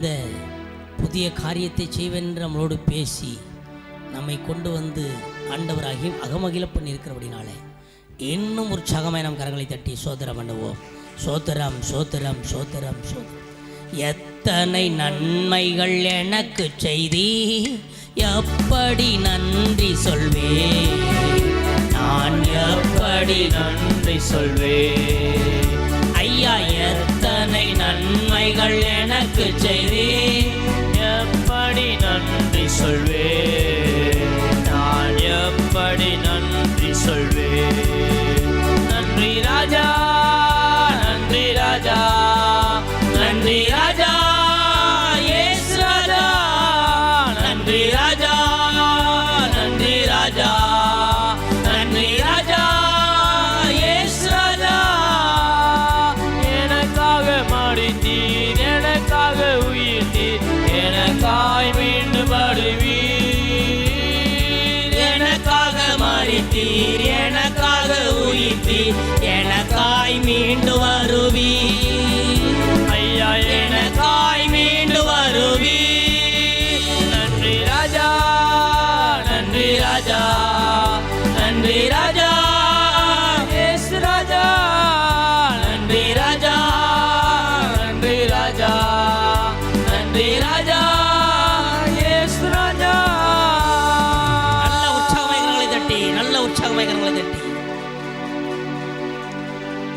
இந்த புதிய காரியத்தை செய்வென்று நம்மளோடு பேசி நம்மை கொண்டு வந்து ஆண்டவராகி அகமகிழ பண்ணியிருக்கிறபடினால இன்னும் உற்சாகமாய் நம் கரங்களை தட்டி சோதரம் பண்ணுவோம். சோதரம் சோதரம் சோதரம் சோதரம். எத்தனை நன்மைகள் எனக்கு செய்தி, எப்படி நன்றி சொல்வே, நான் எப்படி நன்றி சொல்வே. ஐயா எத்தனை நன்மைகள் எனக்கு செய்தி, எப்படி நன்றி சொல்வே, நான் எப்படி நன்றி சொல்வே. நன்றி ராஜா, நன்றி ராஜா, நன்றி ராஜா, இயேசு ராஜா, நன்றி ராஜா, நன்றி ராஜா, நன்றி ராஜா, இயேசு ராஜா. எனக்காக மடித்தீர், எனக்காக உயிர்த்தீர், எனக்காய் மீண்டும் வருவீர். எனக்காக மடித்தீர், எனக்காக உயிர்த்தீர், எனக்காய் மீண்டும் வருவீர். ஐயா எனக்காய் மீண்டும் வருவீர். நன்றி ராஜா, நன்றி ராஜா.